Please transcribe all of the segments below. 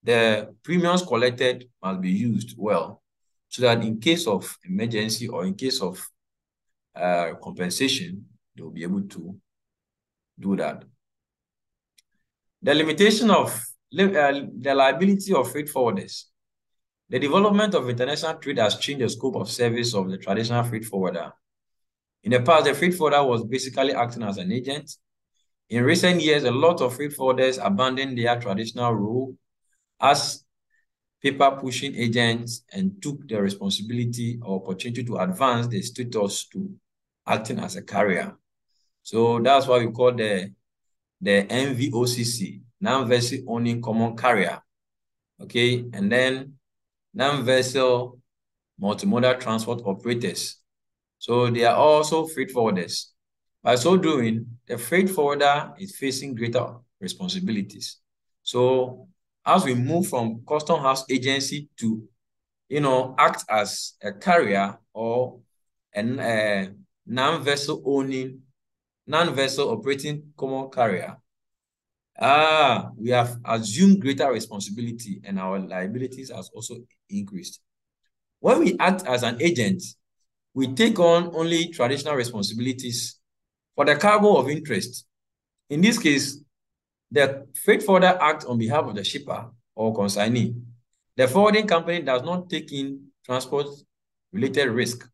the premiums collected must be used well, so that in case of emergency or in case of compensation, they will be able to do that. The limitation of the liability of freight forwarders. The development of international trade has changed the scope of service of the traditional freight forwarder. In the past, the freight forwarder was basically acting as an agent. In recent years, a lot of freight forwarders abandoned their traditional role as paper-pushing agents and took the responsibility or opportunity to advance their status to acting as a carrier. So that's why we call the NVOCC, non-vessel owning common carrier. Okay, and then non-vessel multimodal transport operators. So they are also freight forwarders. By so doing, the freight forwarder is facing greater responsibilities. So as we move from custom house agency to, act as a carrier or a non-vessel operating common carrier, we have assumed greater responsibility and our liabilities has also increased. When we act as an agent, we take on only traditional responsibilities for the cargo of interest. In this case, the freight forwarder acts on behalf of the shipper or consignee. The forwarding company does not take in transport-related risk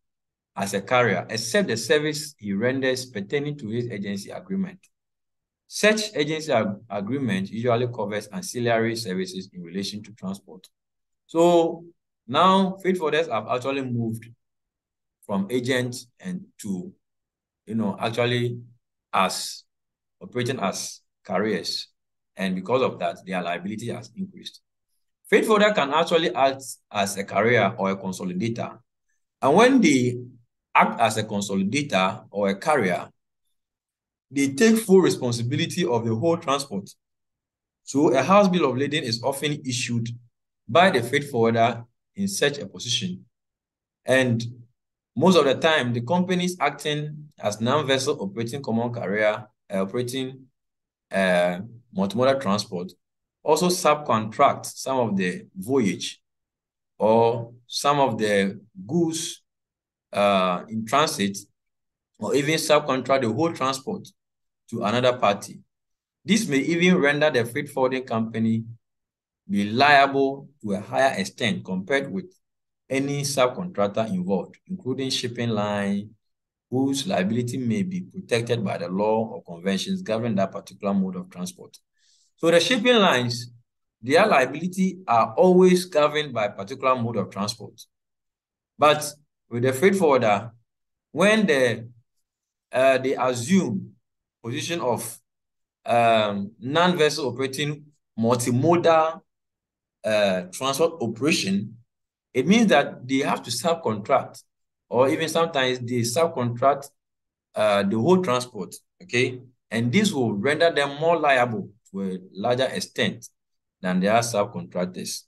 as a carrier, except the service he renders pertaining to his agency agreement. Such agency agreement usually covers ancillary services in relation to transport. So now freight forwarders have actually moved from agents and to, actually as operating as carriers. And because of that, their liability has increased. Freight forwarder can actually act as a carrier or a consolidator. And when they act as a consolidator or a carrier, they take full responsibility of the whole transport. So a house bill of lading is often issued by the freight forwarder in such a position. And most of the time, the companies acting as non-vessel operating common carrier, operating multimodal transport, also subcontract some of the voyage or some of the goods in transit, or even subcontract the whole transport to another party. This may even render the freight forwarding company be liable to a higher extent compared with any subcontractor involved, including shipping line, whose liability may be protected by the law or conventions governing that particular mode of transport. So the shipping lines, their liability are always governed by a particular mode of transport. But with the freight forwarder, when they assume position of non-vessel operating multimodal transport operation, it means that they have to subcontract, or even sometimes they subcontract the whole transport, okay? And this will render them more liable to a larger extent than their subcontractors.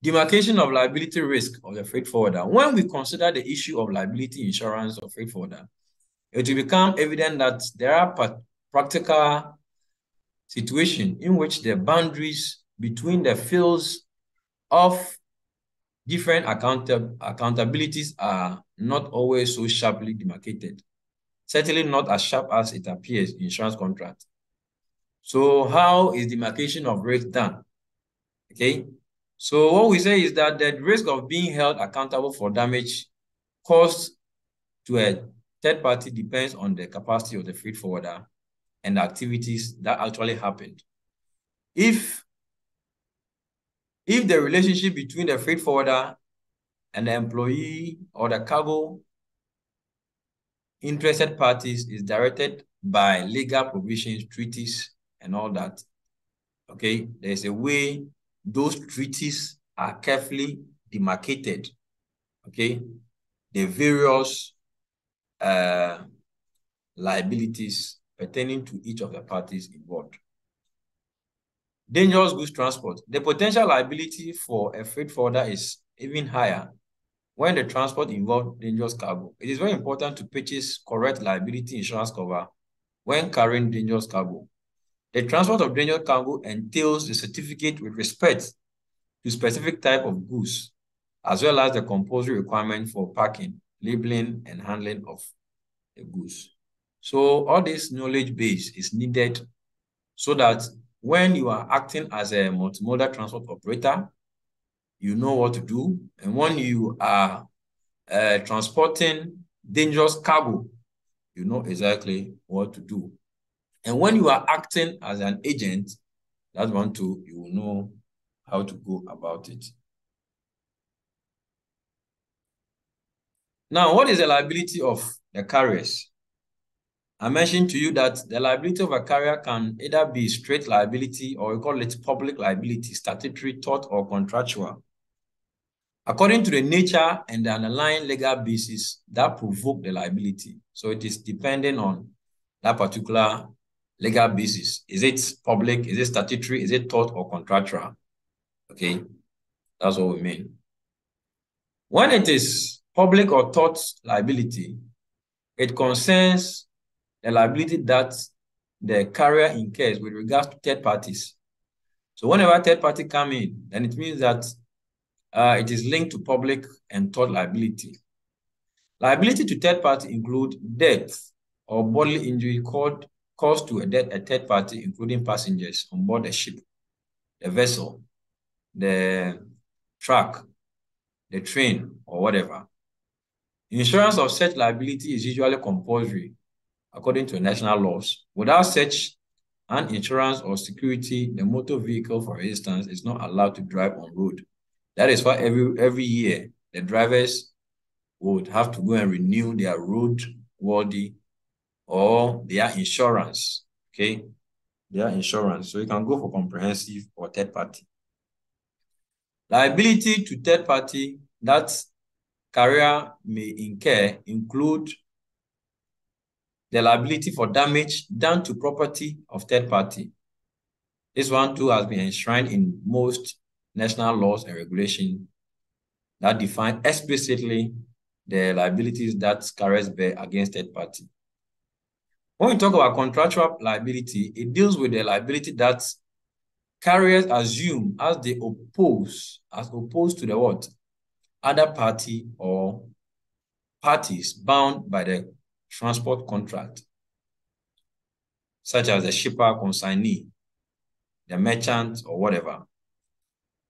Demarcation of liability risk of the freight forwarder. When we consider the issue of liability insurance of freight forwarder, it will become evident that there are practical situations in which the boundaries between the fields of different accountabilities are not always so sharply demarcated. Certainly not as sharp as it appears in insurance contract. So how is demarcation of risk done? Okay. So what we say is that the risk of being held accountable for damage caused to a third party depends on the capacity of the freight forwarder and the activities that actually happened. If the relationship between the freight forwarder and the employee or the cargo interested parties is directed by legal provisions, treaties, and all that, okay, there's a way those treaties are carefully demarcated, okay, the various liabilities pertaining to each of the parties involved. Dangerous goods transport. The potential liability for a freight forwarder is even higher when the transport involves dangerous cargo. It is very important to purchase correct liability insurance cover when carrying dangerous cargo. The transport of dangerous cargo entails the certificate with respect to specific type of goods, as well as the compulsory requirement for packing, labeling, and handling of the goods. So all this knowledge base is needed so that when you are acting as a multimodal transport operator, you know what to do. And when you are transporting dangerous cargo, you know exactly what to do. And when you are acting as an agent, that's one too, you will know how to go about it. Now, what is the liability of the carriers? I mentioned to you that the liability of a carrier can either be straight liability or we call it public liability, statutory, tort, or contractual. According to the nature and the underlying legal basis that provoke the liability. So it is depending on that particular legal basis. Is it public? Is it statutory? Is it tort or contractual? Okay, that's what we mean. When it is public or tort liability, it concerns the liability that the carrier incurs with regards to third parties. So whenever third party come in, then it means that it is linked to public and tort liability. Liability to third party include death or bodily injury caused to a third party, including passengers on board the ship, the vessel, the truck, the train, or whatever. Insurance of such liability is usually compulsory according to national laws. Without such an insurance or security, the motor vehicle, for instance, is not allowed to drive on road. That is why every year the drivers would have to go and renew their roadworthy or their insurance. Okay, their insurance. So you can go for comprehensive or third party. Liability to third party that carrier may incur include the liability for damage done to property of third party. This one too has been enshrined in most national laws and regulations that define explicitly the liabilities that carriers bear against third party. When we talk about contractual liability, it deals with the liability that carriers assume as opposed to the what? Other party or parties bound by the transport contract, such as the shipper, consignee, the merchant, or whatever.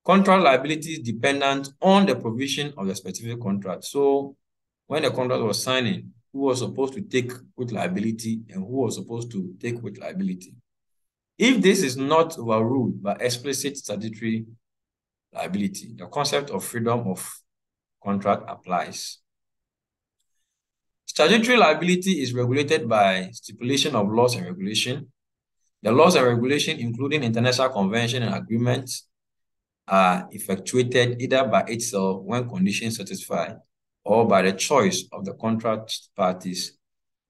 Contract liability is dependent on the provision of the specific contract. So when the contract was signing, who was supposed to take with liability and who was supposed to take with liability? If this is not overruled by explicit statutory liability, the concept of freedom of contract applies. Statutory liability is regulated by stipulation of laws and regulation. The laws and regulation, including international convention and agreements, are effectuated either by itself when conditions satisfied or by the choice of the contract parties.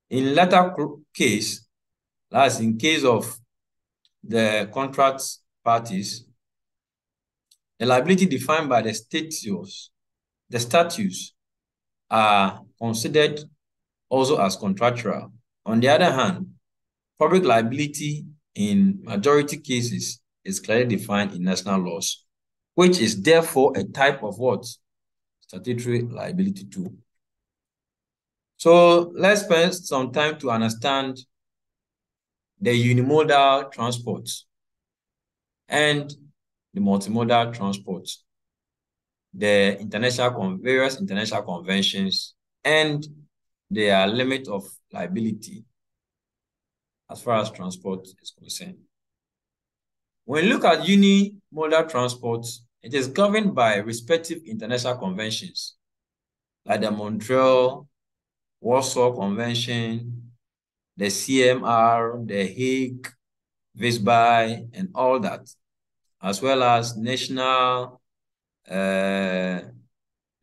In latter case, that's in case of the contract parties, the liability defined by the statutes are considered also as contractual. On the other hand, public liability in majority cases is clearly defined in national laws, which is therefore a type of what? Statutory liability too. So let's spend some time to understand the unimodal transport and the multimodal transport, the various international conventions, and their limit of liability as far as transport is concerned. When you look at unimodal transport, it is governed by respective international conventions, like the Montreal, Warsaw Convention, the CMR, the Hague, Visby, and all that, as well as national weather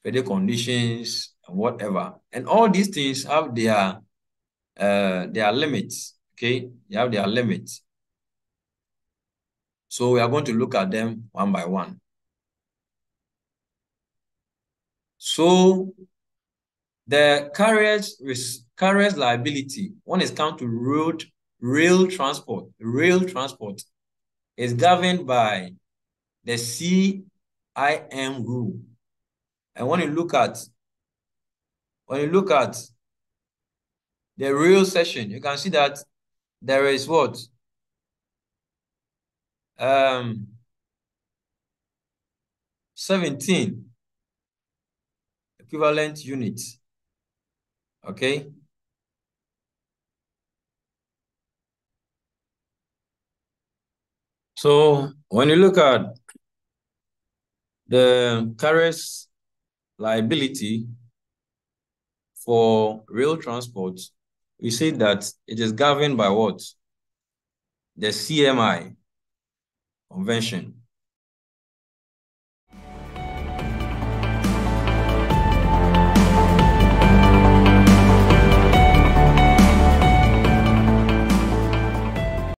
conditions and whatever. And all these things have their limits, okay? They have their limits. So we are going to look at them one by one. So the carrier's liability, when it comes to rail transport is governed by the CIM rule. And when you look at the rail section, you can see that there is what? 17 equivalent units. Okay. So when you look at the carrier's liability for rail transport, we see that it is governed by what? The CMI convention.